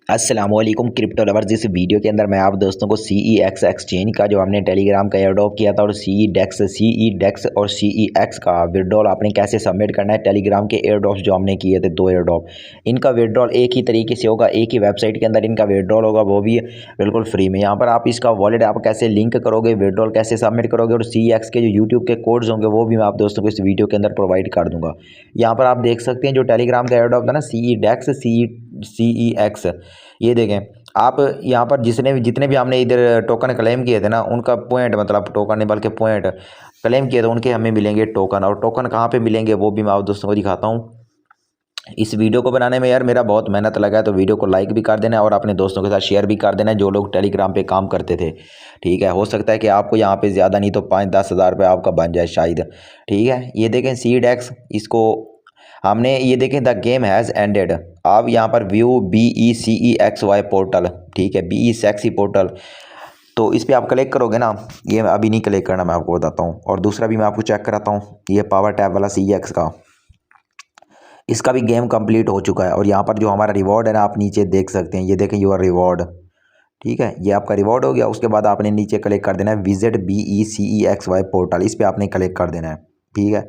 अस्सलामुअलैकुम crypto lovers. इस video के अंदर मैं आप दोस्तों को CEX एक्सचेंज का जो हमने टेलीग्राम का एयरड्रॉप किया था और CE डेक्स और CEX का विड्रॉल आपने कैसे सबमिट करना है। टेलीग्राम के एयरड्रॉप्स जो हमने किए थे 2 एयरड्रॉप, इनका विड्रॉल एक ही तरीके से होगा, एक ही वेबसाइट के अंदर इनका विड्रॉल होगा, वो भी बिल्कुल फ्री में। यहाँ पर आप इसका वॉलेट आप कैसे लिंक करोगे, विड्रॉल कैसे सबमिट करोगे और CEX के जो यूट्यूब के कोड्स होंगे वो भी मैं आप दोस्तों को इस वीडियो के अंदर प्रोवाइड कर दूँगा। यहाँ पर आप देख सकते हैं जो टेलीग्राम का एयरड्रॉप था ना, CEX, ये देखें आप। यहाँ पर जितने भी हमने इधर टोकन क्लेम किए थे ना, उनका पॉइंट, मतलब टोकन नहीं बल्कि पॉइंट क्लेम किए थे, उनके हमें मिलेंगे टोकन। और टोकन कहाँ पे मिलेंगे वो भी मैं आप दोस्तों को दिखाता हूँ। इस वीडियो को बनाने में यार मेरा बहुत मेहनत लगा है, तो वीडियो को लाइक भी कर देना और अपने दोस्तों के साथ शेयर भी कर देना जो लोग टेलीग्राम पे काम करते थे। ठीक है, हो सकता है कि आपको यहाँ पे ज़्यादा नहीं तो 5-10 हज़ार रुपये आपका बन जाए शायद। ठीक है, ये देखें CEX, इसको हमने, ये देखें द गेम हैज़ एंडेड। आप यहाँ पर व्यू BECEXY पोर्टल, ठीक है, BECEXY पोर्टल, तो इस पर आप क्लिक करोगे ना। ये अभी नहीं क्लिक करना, मैं आपको बताता हूँ। और दूसरा भी मैं आपको चेक कराता हूँ, ये पावर टैब वाला CEX का, इसका भी गेम कंप्लीट हो चुका है। और यहाँ पर जो हमारा रिवॉर्ड है ना, आप नीचे देख सकते हैं, ये देखें योर रिवॉर्ड। ठीक है, ये आपका रिवॉर्ड हो गया। उसके बाद आपने नीचे क्लिक कर देना है विजिट BECEXY पोर्टल, इस पर आपने क्लिक कर देना है। ठीक है,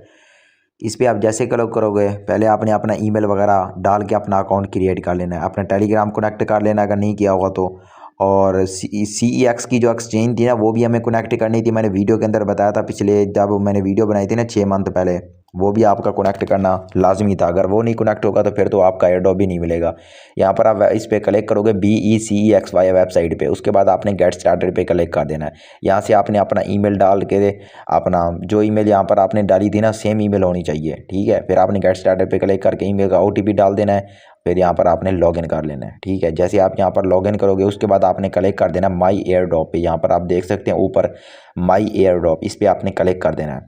इस पर आप जैसे क्लिक करोगे, पहले आपने अपना ईमेल वगैरह डाल के अपना अकाउंट क्रिएट कर लेना है, अपना टेलीग्राम कनेक्ट कर लेना अगर नहीं किया होगा तो। और CEX की जो एक्सचेंज थी ना, वो भी हमें कनेक्ट करनी थी। मैंने वीडियो के अंदर बताया था पिछले, जब मैंने वीडियो बनाई थी ना 6 मंथ पहले, वो भी आपका कनेक्ट करना लाजमी था। अगर वो नहीं कनेक्ट होगा तो फिर तो आपका एयरड्रॉप भी नहीं मिलेगा। यहाँ पर आप इस पर क्लिक करोगे BECEXY वेबसाइट पे, उसके बाद आपने गेट स्टार्टेड पे क्लिक कर देना है। यहाँ से आपने अपना ईमेल डाल के, अपना जो ईमेल यहाँ पर आपने डाली थी ना, सेम ईमेल होनी चाहिए। ठीक है, फिर आपने गेट स्टार्टेड पे क्लिक करके ईमेल का OTP डाल देना है। फिर यहाँ पर आपने लॉगिन कर लेना है। ठीक है, जैसे आप यहाँ पर लॉगिन करोगे उसके बाद आपने क्लिक कर देना माई एयर ड्रॉप पे। यहाँ पर आप देख सकते हैं ऊपर माई एयर ड्रॉप, इस पर आपने क्लिक कर देना है।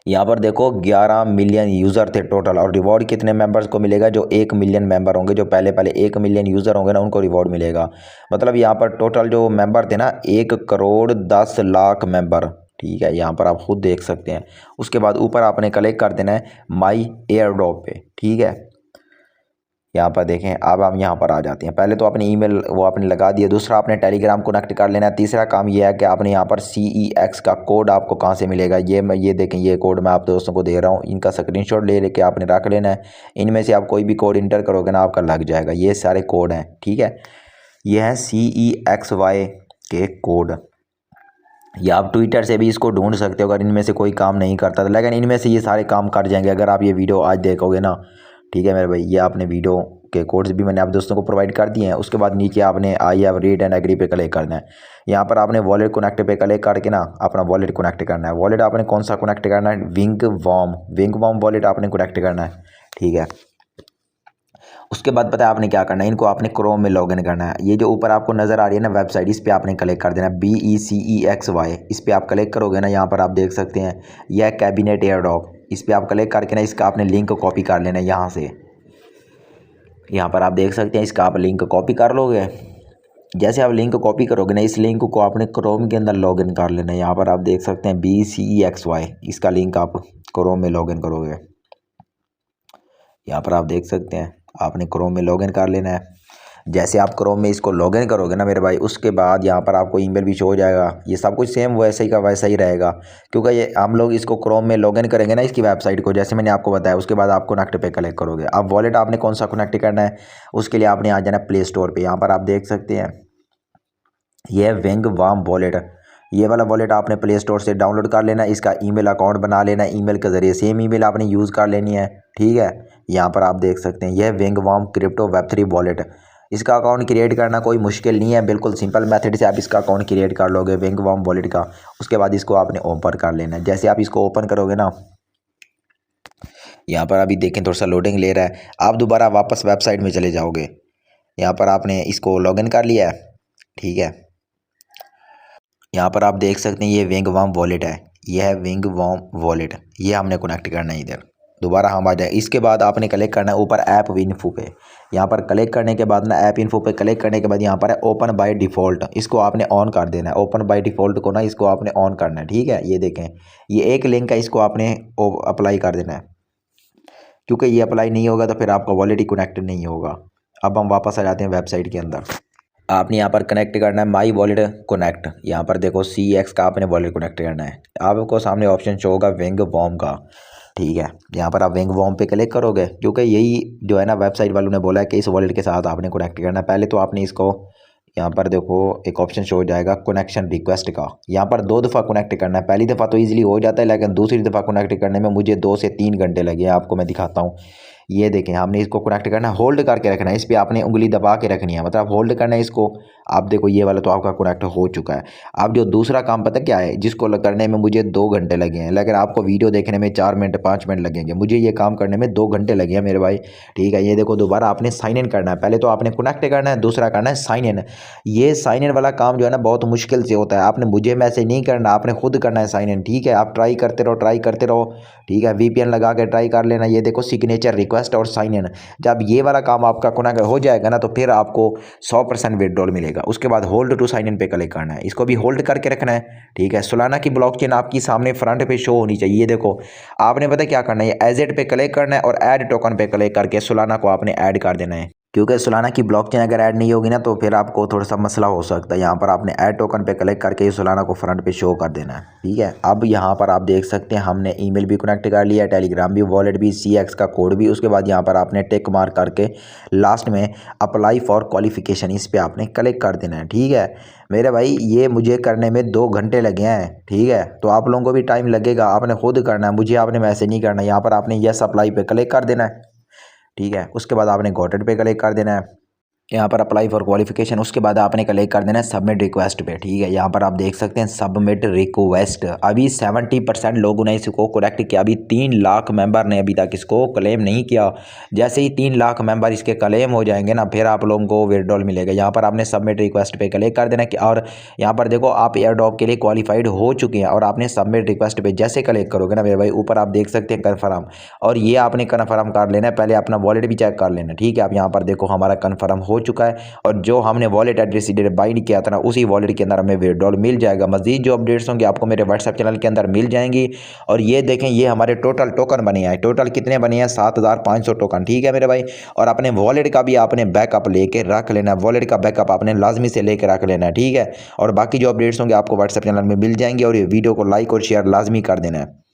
यहाँ पर देखो 11 मिलियन यूज़र थे टोटल। और रिवॉर्ड कितने मेंबर्स को मिलेगा? जो 1 मिलियन मेंबर होंगे, जो पहले 1 मिलियन यूज़र होंगे ना, उनको रिवॉर्ड मिलेगा। मतलब यहाँ पर टोटल जो मेंबर थे ना, 1 करोड़ 10 लाख मेंबर। ठीक है, यहाँ पर आप खुद देख सकते हैं। उसके बाद ऊपर आपने क्लिक कर देना है माई एयर ड्रॉप पे। ठीक है, यहाँ पर देखें, अब हम यहाँ पर आ जाते हैं। पहले तो अपनी ईमेल वो आपने लगा दिया, दूसरा आपने टेलीग्राम कनेक्ट कर लेना है, तीसरा काम ये है कि आपने यहाँ पर CEX का कोड आपको कहाँ से मिलेगा। ये देखें, ये कोड मैं आप दोस्तों को दे रहा हूँ, इनका स्क्रीनशॉट ले लेके आपने रख लेना है। इनमें से आप कोई भी कोड इंटर करोगे ना, आपका लग जाएगा। ये सारे कोड हैं। ठीक है, ये हैं CEXY के कोड। या आप ट्विटर से भी इसको ढूंढ सकते हो अगर इनमें से कोई काम नहीं करता था, लेकिन इनमें से ये सारे काम कर जाएंगे अगर आप ये वीडियो आज देखोगे ना। ठीक है मेरे भाई, ये आपने वीडियो के कोड्स भी मैंने आप दोस्तों को प्रोवाइड कर दिए हैं। उसके बाद नीचे आपने I have read and agree पे क्लिक करना है। यहाँ पर आपने वॉलेट कनेक्ट पे क्लिक करके ना अपना वॉलेट कनेक्ट करना है। वॉलेट आपने कौन सा कनेक्ट करना है? विंग वॉर्म वॉलेट आपने कनेक्ट करना है। ठीक है, उसके बाद पता है आपने क्या करना है? इनको आपने क्रोम में लॉगिन करना है। ये जो ऊपर आपको नज़र आ रही है ना वेबसाइट, इस पर आपने क्लिक कर देना BECEXY। इस पर आप क्लिक करोगे ना, यहाँ पर आप देख सकते हैं यह कैबिनेट एयरड्रॉप। इस पर आप क्लिक करके ना इसका आपने लिंक कॉपी कर लेना है यहाँ से। यहाँ पर आप देख सकते हैं, इसका आप लिंक कॉपी कर लोगे। जैसे आप लिंक कॉपी करोगे ना, इस लिंक को आपने क्रोम के अंदर लॉगिन कर लेना है। यहाँ पर आप देख सकते हैं BECEXY, इसका लिंक आप क्रोम में लॉगिन करोगे। यहाँ पर आप देख सकते हैं आपने क्रोम में लॉगिन कर लेना है। जैसे आप क्रोम में इसको लॉगिन करोगे ना मेरे भाई, उसके बाद यहाँ पर आपको ईमेल भी शो हो जाएगा। ये सब कुछ सेम वैसे ही का वैसा ही रहेगा, क्योंकि ये हम लोग इसको क्रोम में लॉगिन करेंगे ना इसकी वेबसाइट को, जैसे मैंने आपको बताया। उसके बाद आप कनेक्ट पे क्लिक करोगे। अब वॉलेट आपने कौन सा कनेक्ट करना है, उसके लिए आपने आ जाना प्ले स्टोर पर। यहाँ पर आप देख सकते हैं ये है विंग वॉर्म वॉलेट। ये वाला वॉलेट आपने प्ले स्टोर से डाउनलोड कर लेना है। इसका ईमेल अकाउंट बना लेना है, ईमेल के ज़रिए सेम ईमेल आपने यूज़ कर लेनी है। ठीक है, यहाँ पर आप देख सकते हैं यह विंग वॉर्म क्रिप्टो वेब3 वॉलेट। इसका अकाउंट क्रिएट करना कोई मुश्किल नहीं है, बिल्कुल सिंपल मेथड से आप इसका अकाउंट क्रिएट कर लोगे विंग वॉर्म वॉलेट का। उसके बाद इसको आपने ओपन कर लेना है। जैसे आप इसको ओपन करोगे ना, यहाँ पर अभी देखें थोड़ा सा लोडिंग ले रहा है, आप दोबारा वापस वेबसाइट में चले जाओगे। यहाँ पर आपने इसको लॉगिन कर लिया है। ठीक है, यहाँ पर आप देख सकते हैं ये विंग वॉर्म वॉलेट है, यह है विंग वॉर्म वॉलेट। ये हमने कनेक्ट करना है इधर। दोबारा हम आ जाए, इसके बाद आपने क्लिक करना है ऊपर ऐप इन्फो पे। यहाँ पर क्लिक करने के बाद ना ऐप इन्फो पे क्लिक करने के बाद यहाँ पर है ओपन बाय डिफ़ॉल्ट, इसको आपने ऑन कर देना है। ओपन बाय डिफ़ॉल्ट को ना इसको आपने ऑन करना है। ठीक है, ये देखें ये एक लिंक है, इसको आपने अप्लाई कर देना है, क्योंकि ये अप्लाई नहीं होगा तो फिर आपका वॉलेट ही कनेक्ट नहीं होगा। अब हम वापस आ जाते हैं वेबसाइट के अंदर। आपने यहाँ पर कनेक्ट करना है माई वॉलेट कनेक्ट। यहाँ पर देखो CX का आपने वॉलेट कनेक्ट करना है। आपको सामने ऑप्शन शो होगा विंग वॉर्म का, ठीक है। यहाँ पर आप विंग वॉर्म पे क्लिक करोगे, क्योंकि यही जो है ना वेबसाइट वालों ने बोला है कि इस वॉलेट के साथ आपने कनेक्ट करना है। पहले तो आपने इसको, यहाँ पर देखो एक ऑप्शन शो हो जाएगा कनेक्शन रिक्वेस्ट का। यहाँ पर 2 दफ़ा कनेक्ट करना है। पहली दफ़ा तो ईजिली हो जाता है, लेकिन दूसरी दफ़ा कनेक्ट करने में मुझे 2 से 3 घंटे लगे। आपको मैं दिखाता हूँ। ये देखें, हमने इसको कनेक्ट करना है, होल्ड करके रखना है। इस पर आपने उंगली दबा के रखनी है, मतलब होल्ड करना है इसको। आप देखो ये वाला तो आपका कनेक्ट हो चुका है। अब जो दूसरा काम पता क्या है, जिसको करने में मुझे 2 घंटे लगे हैं, लेकिन आपको वीडियो देखने में 4 मिनट 5 मिनट लगेंगे। मुझे ये काम करने में 2 घंटे लगे हैं मेरे भाई, ठीक है। ये देखो दोबारा आपने साइन इन करना है। पहले तो आपने कनेक्ट करना है, दूसरा करना है साइन इन। ये साइन इन वाला काम जो है ना बहुत मुश्किल से होता है। आपने मुझे मैसेज नहीं करना, आपने खुद करना है साइन इन, ठीक है। आप ट्राई करते रहो, ट्राई करते रहो, ठीक है। VPN लगा के ट्राई कर लेना। ये देखो सिग्नेचर रिक्वेस्ट और साइन इन। जब ये वाला काम आपका कनेक्ट हो जाएगा ना, तो फिर आपको 100% विड्रॉल मिलेगा। उसके बाद होल्ड टू साइन इन पे क्लिक करना है। इसको भी होल्ड करके रखना है, ठीक है। सोलाना की ब्लॉकचेन आपकी सामने फ्रंट पे शो होनी चाहिए। ये देखो आपने पता क्या करना है, एजेट पे क्लिक करना है और ऐड टोकन पे क्लिक करके सोलाना को आपने ऐड कर देना है। क्योंकि सोलाना की ब्लॉकचेन अगर ऐड नहीं होगी ना, तो फिर आपको थोड़ा सा मसला हो सकता है। यहाँ पर आपने ऐड टोकन पे क्लिक करके सोलाना को फ्रंट पे शो कर देना है, ठीक है। अब यहाँ पर आप देख सकते हैं हमने ईमेल भी कनेक्ट कर लिया, टेलीग्राम भी, वॉलेट भी, CX का कोड भी। उसके बाद यहाँ पर आपने टिक मार्क करके लास्ट में अप्लाई फॉर क्वालिफिकेशन, इस पर आपने क्लिक कर देना है, ठीक है मेरे भाई। ये मुझे करने में 2 घंटे लगे हैं, ठीक है। तो आप लोगों को भी टाइम लगेगा, आपने खुद करना है, मुझे आपने मैसेज नहीं करना। यहाँ पर आपने यस अप्लाई पे क्लिक कर देना है, ठीक है। उसके बाद आपने गॉट इट पे क्लिक कर देना है, यहाँ पर अप्लाई फॉर क्वालिफिकेशन। उसके बाद आपने क्लिक कर देना है सबमिट रिक्वेस्ट पे, ठीक है। यहाँ पर आप देख सकते हैं सबमिट रिक्वेस्ट। अभी 70% लोगों ने इसको करेक्ट किया। अभी 3 लाख मेंबर ने अभी तक इसको क्लेम नहीं किया। जैसे ही 3 लाख मेंबर इसके क्लेम हो जाएंगे ना, फिर आप लोगों को विड्रॉल मिलेगा। यहाँ पर आपने सबमिट रिक्वेस्ट पे क्लिक कर देना और यहाँ पर देखो आप एयरड्रॉप के लिए क्वालिफाइड हो चुके हैं। और आपने सबमिट रिक्वेस्ट पे जैसे क्लिक करोगे ना मेरे भाई, ऊपर आप देख सकते हैं कन्फर्म, और ये आपने कन्फर्म कर लेना है। पहले अपना वॉलेट भी चेक कर लेना, ठीक है। अब यहाँ पर देखो हमारा कन्फर्म हो चुका है, और जो हमने वॉलेट एड्रेस बाइंड किया था ना, उसी वॉलेट के अंदर हमें विड्रॉल मिल जाएगा। मजीद जो अपडेट्स होंगे आपको मेरे व्हाट्सएप चैनल के अंदर मिल जाएंगी। और ये देखें, ये हमारे टोटल टोकन बने हैं। टोटल कितने बने हैं? 7500 टोकन, ठीक है मेरे भाई। और अपने वॉलेट का भी आपने बैकअप लेके रख लेना है। वॉलेट का बैकअप आपने लाजमी से लेकर रख लेना है, ठीक है। और बाकी जो अपडेट्स होंगे आपको व्हाट्सएप चैनल में मिल जाएंगे। और ये वीडियो को लाइक और शेयर लाजमी कर देना है।